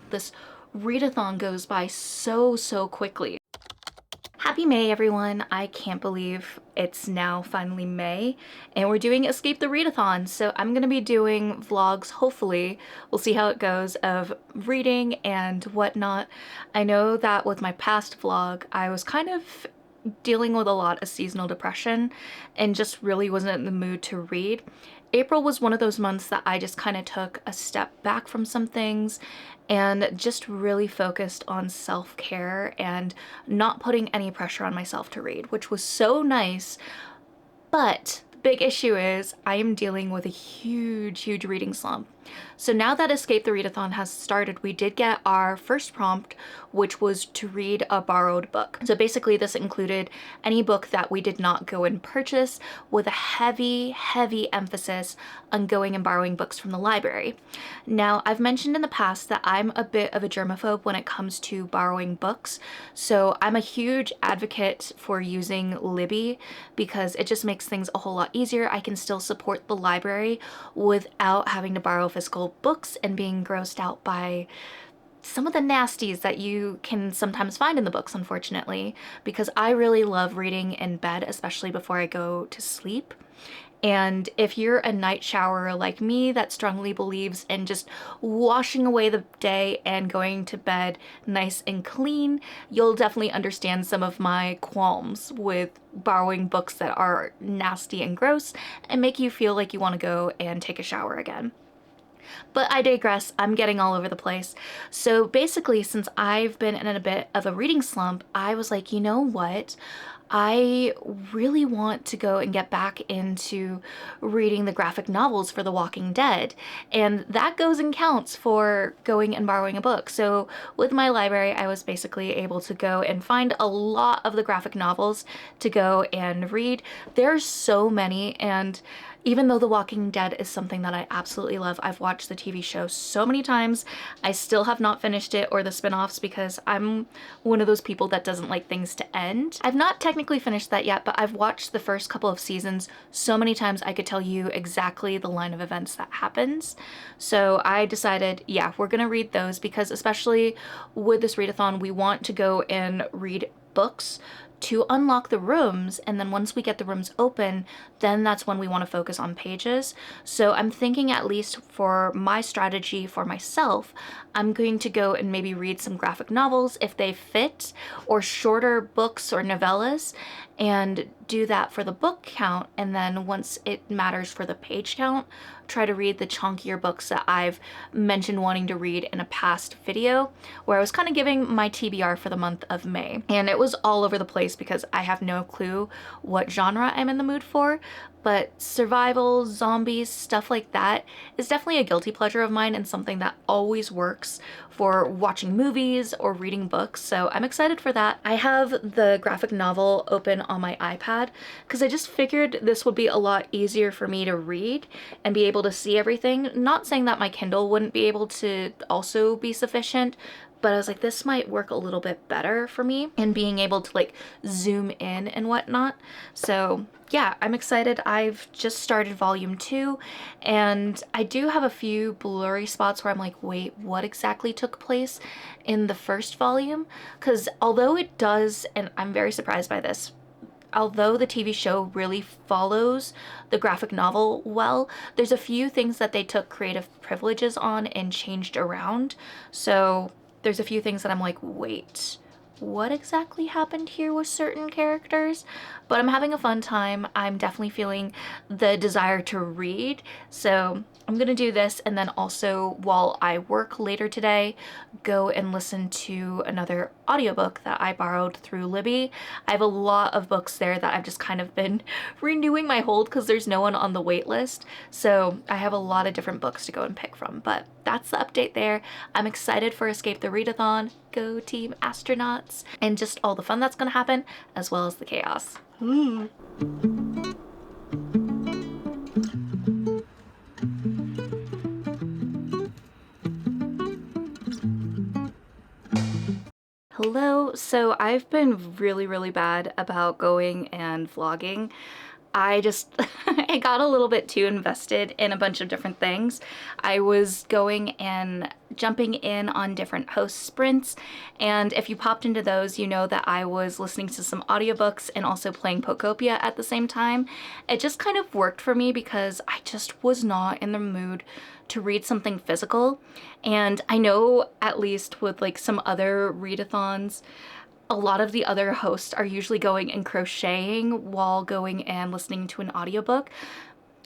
this readathon goes by so quickly. Happy May, everyone. I can't believe it's now finally May and we're doing Escape the Readathon. So I'm gonna be doing vlogs, hopefully. We'll see how it goes, of reading and whatnot. I know that with my past vlog, I was kind of dealing with a lot of seasonal depression and just really wasn't in the mood to read. April was one of those months that I just kind of took a step back from some things and just really focused on self-care and not putting any pressure on myself to read, which was so nice. But the big issue is I am dealing with a huge reading slump. So now that Escape the Readathon has started, we did get our first prompt, which was to read a borrowed book. So basically this included any book that we did not go and purchase, with a heavy emphasis on going and borrowing books from the library. Now, I've mentioned in the past that I'm a bit of a germaphobe when it comes to borrowing books. So I'm a huge advocate for using Libby because it just makes things a whole lot easier. I can still support the library without having to borrow physical books and being grossed out by some of the nasties that you can sometimes find in the books, unfortunately, because I really love reading in bed, especially before I go to sleep. And if you're a night showerer like me that strongly believes in just washing away the day and going to bed nice and clean, you'll definitely understand some of my qualms with borrowing books that are nasty and gross and make you feel like you want to go and take a shower again. But I digress, I'm getting all over the place. So basically, since I've been in a bit of a reading slump, I was like, you know what? I really want to go and get back into reading the graphic novels for The Walking Dead, and that goes and counts for going and borrowing a book. So with my library, I was basically able to go and find a lot of the graphic novels to go and read. There's so many, and even though The Walking Dead is something that I absolutely love, I've watched the TV show so many times, I still have not finished it or the spin-offs because I'm one of those people that doesn't like things to end. I've not technically finished that yet, but I've watched the first couple of seasons so many times I could tell you exactly the line of events that happens. So I decided, yeah, we're gonna read those because especially with this readathon, we want to go and read books to unlock the rooms, and then once we get the rooms open, then that's when we want to focus on pages. So I'm thinking, at least for my strategy for myself, I'm going to go and maybe read some graphic novels if they fit, or shorter books or novellas, and do that for the book count, and then once it matters for the page count, try to read the chunkier books that I've mentioned wanting to read in a past video where I was kind of giving my TBR for the month of May. And it was all over the place because I have no clue what genre I'm in the mood for, but survival, zombies, stuff like that is definitely a guilty pleasure of mine and something that always works for watching movies or reading books, so I'm excited for that. I have the graphic novel open on my iPad because I just figured this would be a lot easier for me to read and be able to see everything. Not saying that my Kindle wouldn't be able to also be sufficient, but I was like, this might work a little bit better for me in being able to like zoom in and whatnot. So yeah, I'm excited. I've just started volume 2 and I do have a few blurry spots where I'm like, wait, what exactly took place in the first volume? Because although it does, and I'm very surprised by this, although the TV show really follows the graphic novel well, there's a few things that they took creative privileges on and changed around. So there's a few things that I'm like, wait, what exactly happened here with certain characters? But I'm having a fun time. I'm definitely feeling the desire to read. So I'm gonna do this, and then also while I work later today, go and listen to another audiobook that I borrowed through Libby. I have a lot of books there that I've just kind of been renewing my hold because there's no one on the wait list. So I have a lot of different books to go and pick from, but that's the update there. I'm excited for Escape the Readathon, go Team Astronauts, and just all the fun that's gonna happen, as well as the chaos. Hello, so I've been really bad about going and vlogging. I just, I got a little bit too invested in a bunch of different things. I was going and jumping in on different host sprints, and if you popped into those, you know that I was listening to some audiobooks and also playing Pokopia at the same time. It just kind of worked for me because I just was not in the mood to read something physical. And I know, at least with like some other readathons, a lot of the other hosts are usually going and crocheting while going and listening to an audiobook.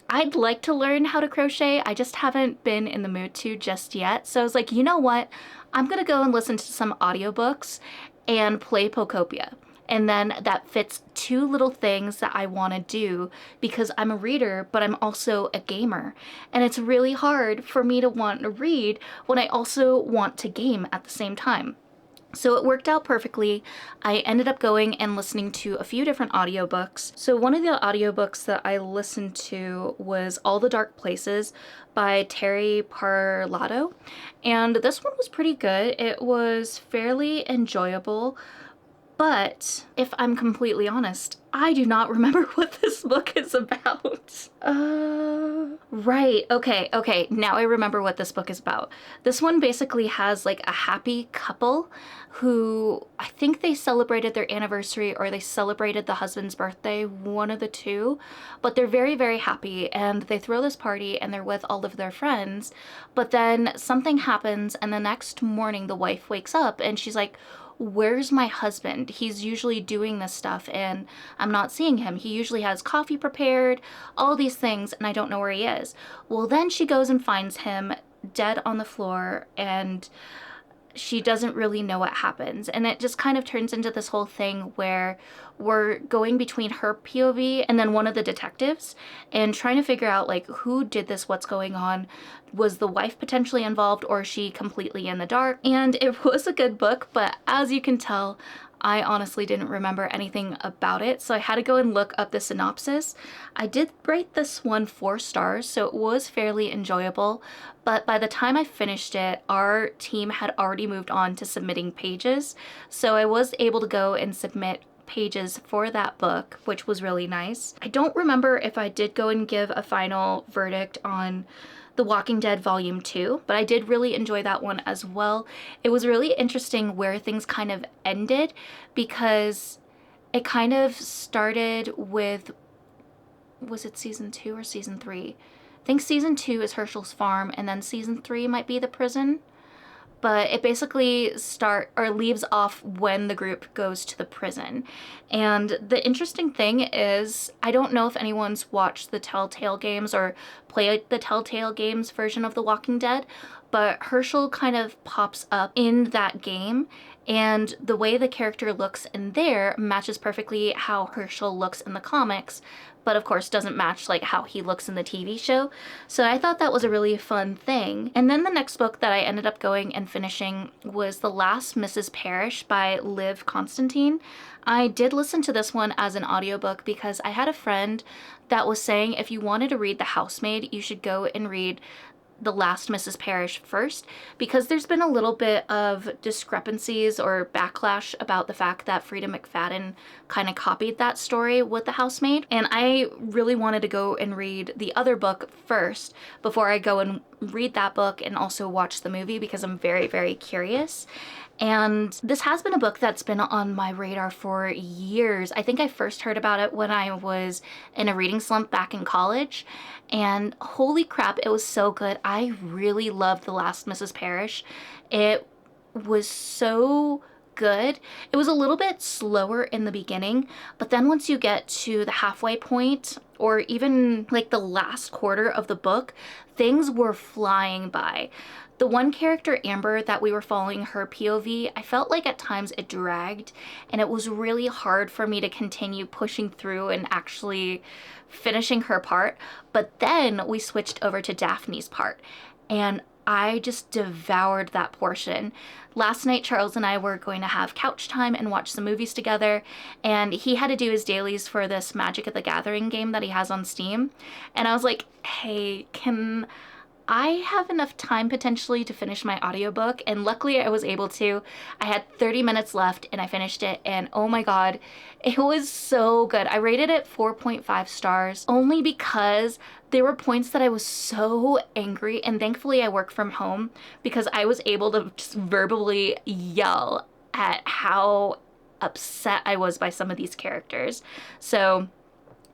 I'd like to learn how to crochet, I just haven't been in the mood to just yet. So I was like, you know what? I'm gonna go and listen to some audiobooks and play Pokopia. And then that fits two little things that I want to do because I'm a reader, but I'm also a gamer. And it's really hard for me to want to read when I also want to game at the same time. So it worked out perfectly. I ended up going and listening to a few different audiobooks. So one of the audiobooks that I listened to was All the Dark Places by Terry Parlato. And this one was pretty good. It was fairly enjoyable. But if I'm completely honest, I do not remember what this book is about. Right, okay, now I remember what this book is about. This one basically has like a happy couple who, I think they celebrated their anniversary or they celebrated the husband's birthday, one of the two, but they're very, very happy and they throw this party and they're with all of their friends, but then something happens and the next morning the wife wakes up and she's like, where's my husband? He's usually doing this stuff and I'm not seeing him. He usually has coffee prepared, all these things, and I don't know where he is. Well, then she goes and finds him dead on the floor and she doesn't really know what happens. And it just kind of turns into this whole thing where we're going between her POV and then one of the detectives and trying to figure out like who did this, what's going on. Was the wife potentially involved or is she completely in the dark? And it was a good book, but as you can tell, I honestly didn't remember anything about it, so I had to go and look up the synopsis. I did rate this one 4 stars, so it was fairly enjoyable, but by the time I finished it, our team had already moved on to submitting pages, so I was able to go and submit pages for that book, which was really nice. I don't remember if I did go and give a final verdict on The Walking Dead Volume 2, but I did really enjoy that one as well. It was really interesting where things kind of ended because it kind of started with, was it season 2 or season 3? I think season 2 is Herschel's farm and then season 3 might be the prison. But it basically leaves off when the group goes to the prison. And the interesting thing is, I don't know if anyone's watched the Telltale games or played the Telltale games version of The Walking Dead, but Herschel kind of pops up in that game, and the way the character looks in there matches perfectly how Herschel looks in the comics, but of course doesn't match like how he looks in the TV show. So I thought that was a really fun thing. And then the next book that I ended up going and finishing was The Last Mrs. Parrish by Liv Constantine. I did listen to this one as an audiobook because I had a friend that was saying if you wanted to read The Housemaid, you should go and read The Last Mrs. Parrish first, because there's been a little bit of discrepancies or backlash about the fact that Frida McFadden kind of copied that story with The Housemaid, and I really wanted to go and read the other book first before I go and read that book and also watch the movie because I'm very, very curious. And this has been a book that's been on my radar for years. I think I first heard about it when I was in a reading slump back in college, and holy crap, it was so good. I really loved The Last Mrs. Parrish. It was so good. It was a little bit slower in the beginning, but then once you get to the halfway point or even like the last quarter of the book, things were flying by. The one character, Amber, that we were following her POV, I felt like at times it dragged and it was really hard for me to continue pushing through and actually finishing her part. But then we switched over to Daphne's part and I just devoured that portion. Last night, Charles and I were going to have couch time and watch some movies together, and he had to do his dailies for this Magic of the Gathering game that he has on Steam. And I was like, hey, can I have enough time potentially to finish my audiobook, and luckily I was able to. I had 30 minutes left and I finished it, and oh my god, it was so good. I rated it 4.5 stars only because there were points that I was so angry, and thankfully I work from home because I was able to just verbally yell at how upset I was by some of these characters. So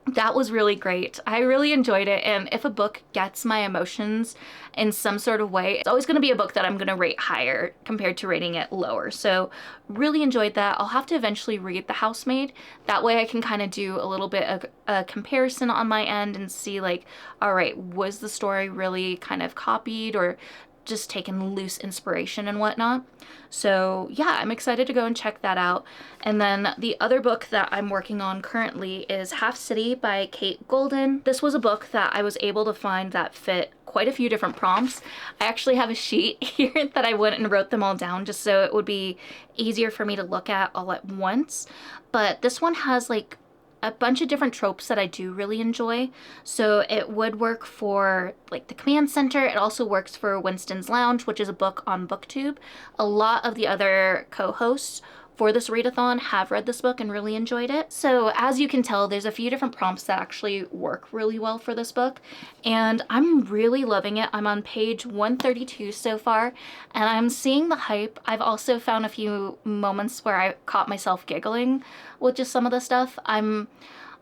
that was really great. I really enjoyed it, and if a book gets my emotions in some sort of way, it's always going to be a book that I'm going to rate higher compared to rating it lower. So really enjoyed that. I'll have to eventually read The Housemaid. That way I can kind of do a little bit of a comparison on my end and see like, all right, was the story really kind of copied or just taken loose inspiration and whatnot. So yeah, I'm excited to go and check that out. And then the other book that I'm working on currently is Half City by Kate Golden. This was a book that I was able to find that fit quite a few different prompts. I actually have a sheet here that I went and wrote them all down just so it would be easier for me to look at all at once. But this one has like a bunch of different tropes that I do really enjoy. So it would work for like the command center. It also works for Winston's Lounge, which is a book on booktube. A lot of the other co-hosts for this readathon have read this book and really enjoyed it. So as you can tell, there's a few different prompts that actually work really well for this book, and I'm really loving it. I'm on page 132 so far, and I'm seeing the hype. I've also found a few moments where I caught myself giggling with just some of the stuff. I'm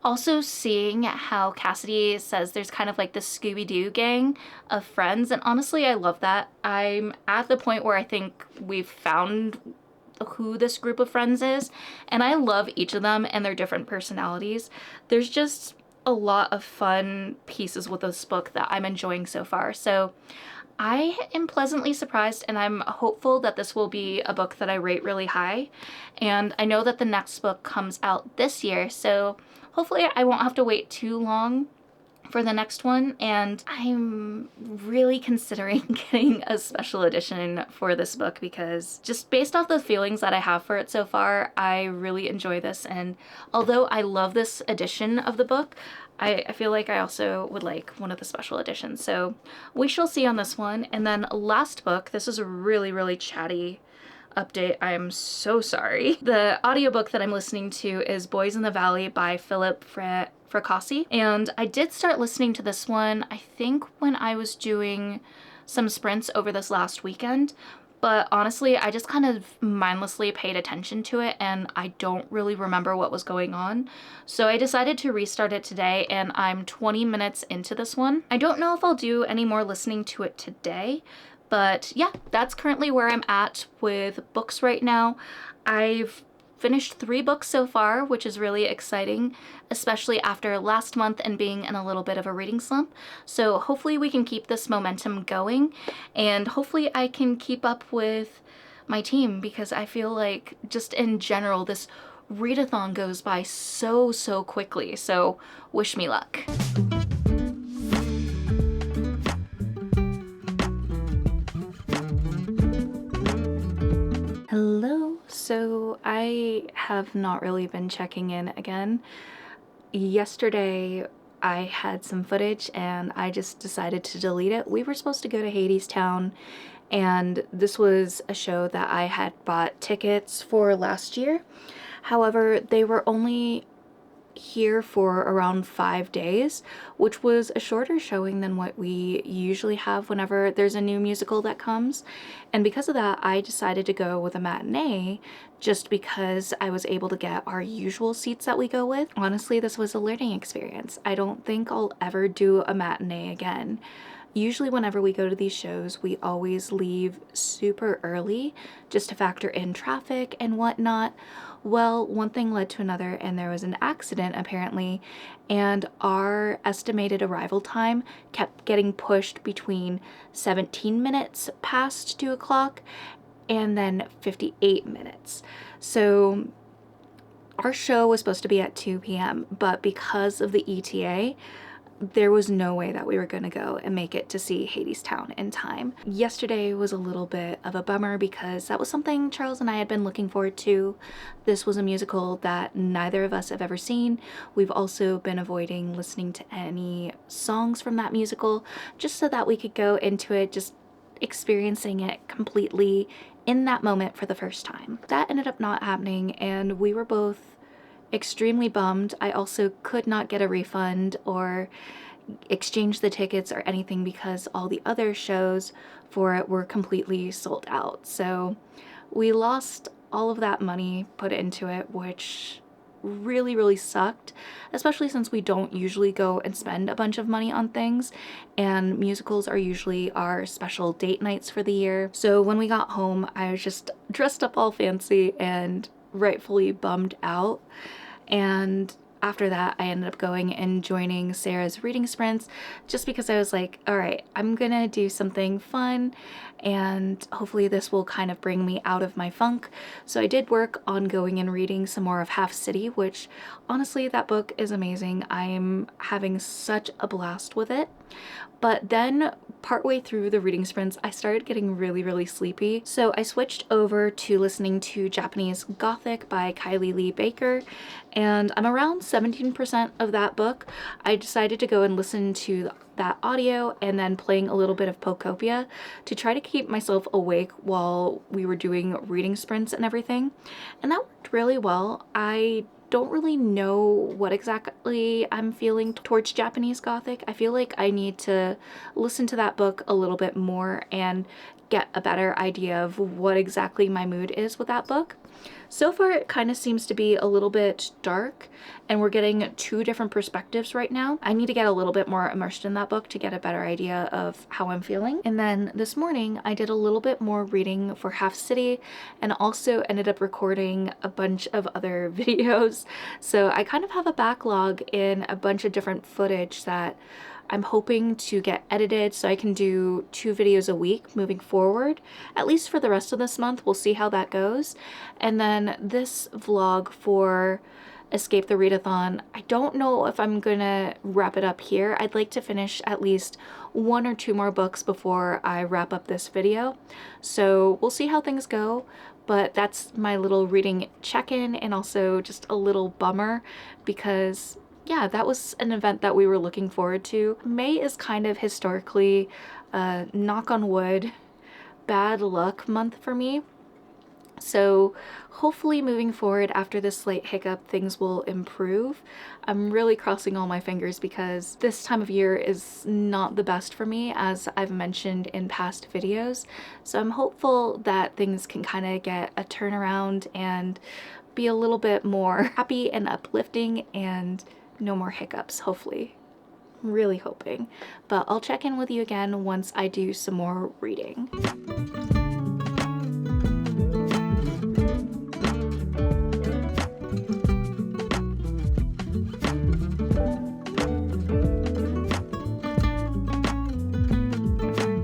also seeing how Cassidy says there's kind of like this Scooby-Doo gang of friends, and honestly, I love that. I'm at the point where I think we've found who this group of friends is, and I love each of them and their different personalities. There's just a lot of fun pieces with this book that I'm enjoying so far. So I am pleasantly surprised, and I'm hopeful that this will be a book that I rate really high. And I know that the next book comes out this year, so hopefully I won't have to wait too long for the next one, and I'm really considering getting a special edition for this book because just based off the feelings that I have for it so far, I really enjoy this. And although I love this edition of the book, I feel like I also would like one of the special editions. So we shall see on this one. And then last book, this is a really chatty update. I'm so sorry. The audiobook that I'm listening to is Boys in the Valley by Philip Fracassi, and I did start listening to this one I think when I was doing some sprints over this last weekend, but honestly I just kind of mindlessly paid attention to it and I don't really remember what was going on. So I decided to restart it today, and I'm 20 minutes into this one. I don't know if I'll do any more listening to it today, but yeah, that's currently where I'm at with books right now. I've finished 3 books so far, which is really exciting, especially after last month and being in a little bit of a reading slump. So hopefully we can keep this momentum going, and hopefully I can keep up with my team, because I feel like just in general this readathon goes by so quickly. So wish me luck. Hello. So I have not really been checking in again. Yesterday I had some footage and I just decided to delete it. We were supposed to go to Hadestown, and this was a show that I had bought tickets for last year. However, they were only here for around 5 days, which was a shorter showing than what we usually have whenever there's a new musical that comes. And because of that, I decided to go with a matinee just because I was able to get our usual seats that we go with. Honestly, this was a learning experience. I don't think I'll ever do a matinee again. Usually whenever we go to these shows, we always leave super early just to factor in traffic and whatnot. Well, one thing led to another, and there was an accident apparently, and our estimated arrival time kept getting pushed between 17 minutes past 2 o'clock and then 58 minutes. So our show was supposed to be at 2 p.m., but because of the ETA, there was no way that we were gonna go and make it to see Hadestown in time. Yesterday was a little bit of a bummer because that was something Charles and I had been looking forward to. This was a musical that neither of us have ever seen. We've also been avoiding listening to any songs from that musical just so that we could go into it just experiencing it completely in that moment for the first time. That ended up not happening, and we were both extremely bummed. I also could not get a refund or exchange the tickets or anything because all the other shows for it were completely sold out. So we lost all of that money put into it, which really sucked, especially since we don't usually go and spend a bunch of money on things, and musicals are usually our special date nights for the year. So when we got home, I was just dressed up all fancy and rightfully bummed out. And after that, I ended up going and joining Sarah's reading sprints just because I was like, all right, I'm gonna do something fun and hopefully this will kind of bring me out of my funk. So I did work on going and reading some more of Half City, which honestly, that book is amazing. I'm having such a blast with it. But then partway through the reading sprints, I started getting really sleepy. So I switched over to listening to Japanese Gothic by Kylie Lee Baker, and I'm around 17% of that book. I decided to go and listen to that audio and then playing a little bit of Pocopia to try to keep myself awake while we were doing reading sprints and everything. And that worked really well. I don't really know what exactly I'm feeling towards Japanese Gothic. I feel like I need to listen to that book a little bit more and get a better idea of what exactly my mood is with that book. So far, it kind of seems to be a little bit dark, and we're getting two different perspectives right now. I need to get a little bit more immersed in that book to get a better idea of how I'm feeling. And then this morning, I did a little bit more reading for Half City and also ended up recording a bunch of other videos. So I kind of have a backlog in a bunch of different footage that I'm hoping to get edited so I can do 2 videos a week moving forward, at least for the rest of this month. We'll see how that goes. And then this vlog for Escape the Readathon, I don't know if I'm gonna wrap it up here. I'd like to finish at least 1 or 2 more books before I wrap up this video. So we'll see how things go. But that's my little reading check-in, and also just a little bummer because yeah, that was an event that we were looking forward to. May is kind of historically, knock on wood, bad luck month for me. So hopefully moving forward after this slight hiccup, things will improve. I'm really crossing all my fingers because this time of year is not the best for me, as I've mentioned in past videos. So I'm hopeful that things can kind of get a turnaround and be a little bit more happy and uplifting and no more hiccups, hopefully. I'm really hoping. But I'll check in with you again once I do some more reading.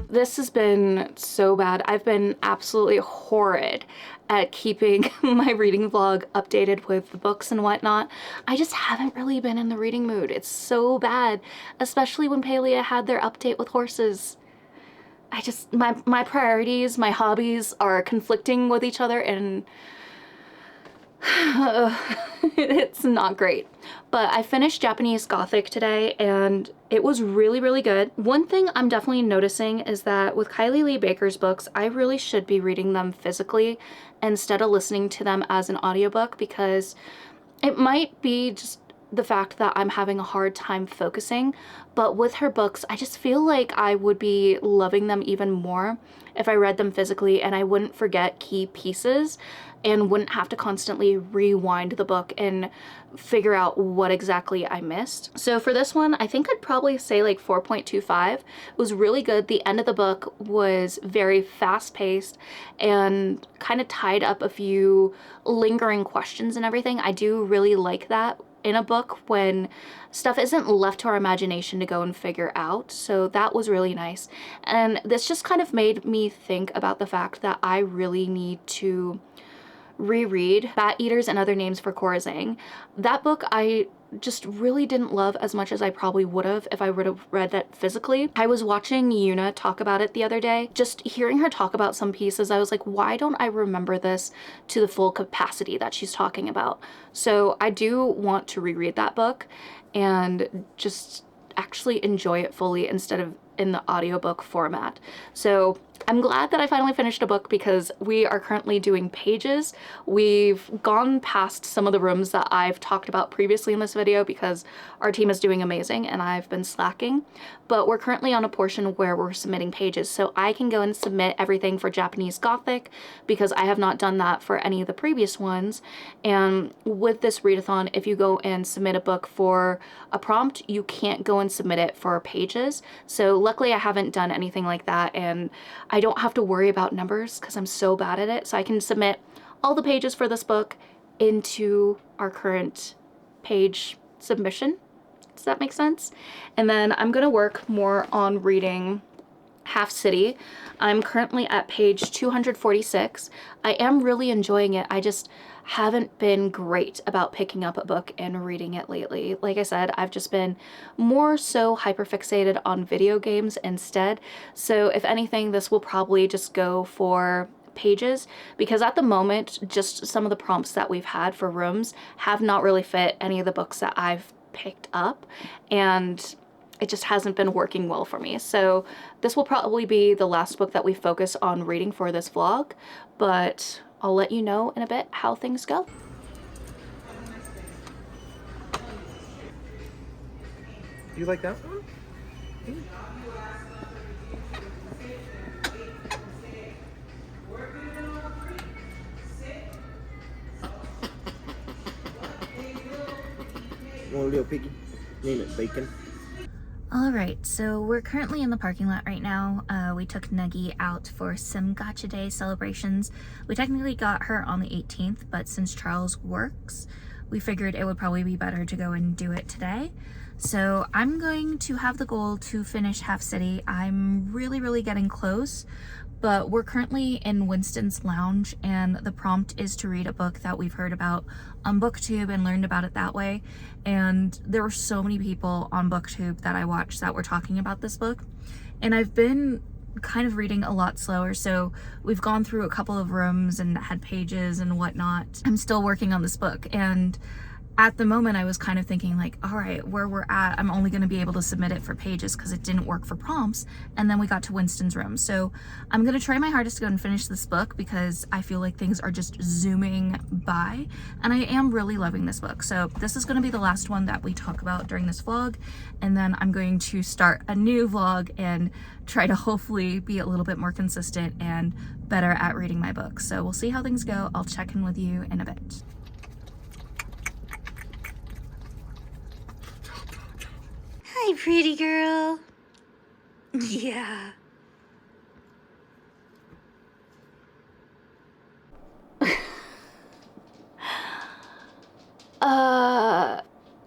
This has been so bad. I've been absolutely horrid at keeping my reading vlog updated with the books and whatnot. I just haven't really been in the reading mood. It's so bad, especially when Palia had their update with horses. My priorities, my hobbies are conflicting with each other, and it's not great. But I finished Japanese Gothic today and it was really good. One thing I'm definitely noticing is that with Kylie Lee Baker's books, I really should be reading them physically instead of listening to them as an audiobook, because it might be just the fact that I'm having a hard time focusing, but with her books, I just feel like I would be loving them even more if I read them physically, and I wouldn't forget key pieces and wouldn't have to constantly rewind the book and figure out what exactly I missed. So for this one, I think I'd probably say like 4.25. It was really good. The end of the book was very fast-paced and kind of tied up a few lingering questions and everything. I do really like that in a book when stuff isn't left to our imagination to go and figure out. So that was really nice. And this just kind of made me think about the fact that I really need to reread Bat Eaters and Other Names for Corazing. That book I just really didn't love as much as I probably would have if I would have read that physically. I was watching Yuna talk about it the other day. Just hearing her talk about some pieces, I was like, why don't I remember this to the full capacity that she's talking about? So I do want to reread that book and just actually enjoy it fully instead of in the audiobook format. So I'm glad that I finally finished a book because we are currently doing pages. We've gone past some of the rooms that I've talked about previously in this video because our team is doing amazing and I've been slacking, but we're currently on a portion where we're submitting pages. So I can go and submit everything for Japanese Gothic because I have not done that for any of the previous ones. And with this readathon, if you go and submit a book for a prompt, you can't go and submit it for pages. So luckily I haven't done anything like that, and I don't have to worry about numbers because I'm so bad at it. So I can submit all the pages for this book into our current page submission. Does that make sense? And then I'm gonna work more on reading Half City. I'm currently at page 246. I am really enjoying it. I just haven't been great about picking up a book and reading it lately. Like I said, I've just been more so hyperfixated on video games instead. So if anything, this will probably just go for pages because at the moment, just some of the prompts that we've had for rooms have not really fit any of the books that I've picked up, and it just hasn't been working well for me. So this will probably be the last book that we focus on reading for this vlog, but I'll let you know in a bit how things go. Do you like that one? Want a little piggy? Name it Bacon. Alright, so we're currently in the parking lot right now. We took Nugget out for some Gotcha Day celebrations. We technically got her on the 18th, but since Charles works, we figured it would probably be better to go and do it today. So I'm going to have the goal to finish Half City. I'm really getting close, but we're currently in Winston's lounge and the prompt is to read a book that we've heard about on booktube and learned about it that way. And there were so many people on booktube that I watched that were talking about this book, and I've been kind of reading a lot slower, so we've gone through a couple of rooms and had pages and whatnot. I'm still working on this book, and at the moment I was kind of thinking like, all right, where we're at, I'm only going to be able to submit it for pages because it didn't work for prompts. And then we got to Winston's room. So I'm going to try my hardest to go and finish this book because I feel like things are just zooming by, and I am really loving this book. So this is going to be the last one that we talk about during this vlog, and then I'm going to start a new vlog and try to hopefully be a little bit more consistent and better at reading my books. So we'll see how things go. I'll check in with you in a bit. Hi, pretty girl. Yeah.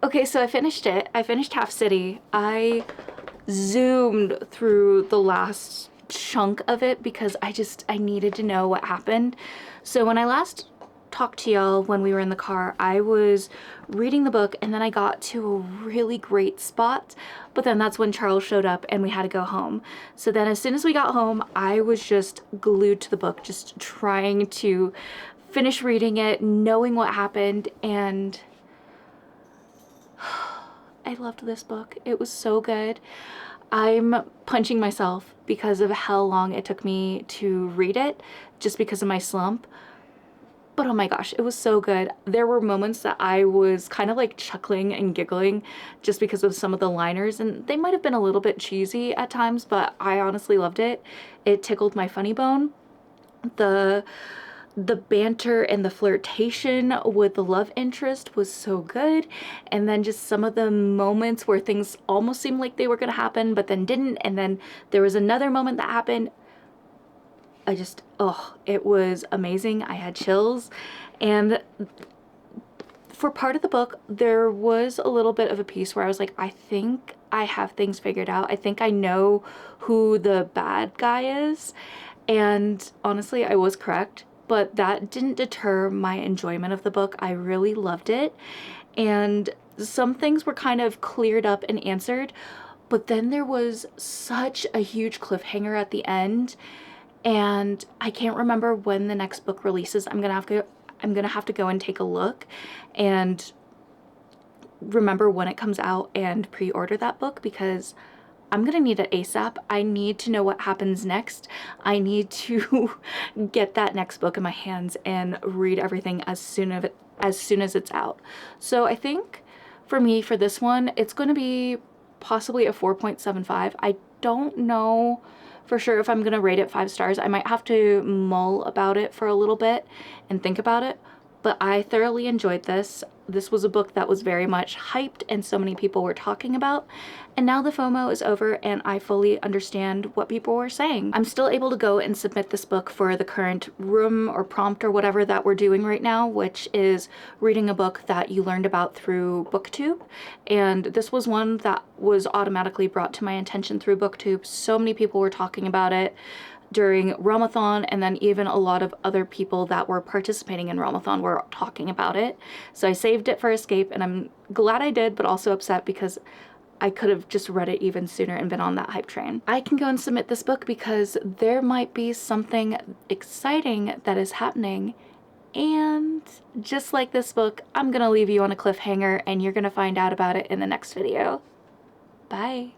Okay, so I finished it. I finished Half City. I zoomed through the last chunk of it because I needed to know what happened. So when I last talked to y'all when we were in the car, I was reading the book and then I got to a really great spot, but then that's when Charles showed up and we had to go home. So then as soon as we got home, I was just glued to the book, just trying to finish reading it, knowing what happened, and I loved this book. It was so good. I'm punching myself because of how long it took me to read it, just because of my slump. But oh my gosh, it was so good. There were moments that I was kind of like chuckling and giggling just because of some of the liners, and they might have been a little bit cheesy at times, but I honestly loved it. It tickled my funny bone. The banter and the flirtation with the love interest was so good, and then just some of the moments where things almost seemed like they were gonna happen but then didn't, and then there was another moment that happened. It was amazing. I had chills. And for part of the book, there was a little bit of a piece where I was like, I think I have things figured out. I think I know who the bad guy is. And honestly, I was correct, but that didn't deter my enjoyment of the book. I really loved it. And some things were kind of cleared up and answered, but then there was such a huge cliffhanger at the end, and I can't remember when the next book releases. I'm gonna have to go and take a look and remember when it comes out and pre-order that book, because I'm gonna need it ASAP. I need to know what happens next. I need to get that next book in my hands and read everything as soon as it's out. So I think for me, for this one, it's going to be possibly a 4.75. I don't know for sure if I'm going to rate it 5 stars. I might have to mull about it for a little bit and think about it, but I thoroughly enjoyed this. This was a book that was very much hyped and so many people were talking about, and now the FOMO is over and I fully understand what people were saying. I'm still able to go and submit this book for the current room or prompt or whatever that we're doing right now, which is reading a book that you learned about through booktube, and this was one that was automatically brought to my attention through booktube. So many people were talking about it during Readathon, and then even a lot of other people that were participating in Readathon were talking about it. So I saved it for escape, and I'm glad I did, but also upset because I could have just read it even sooner and been on that hype train. I can go and submit this book because there might be something exciting that is happening, and just like this book, I'm gonna leave you on a cliffhanger and you're gonna find out about it in the next video. Bye.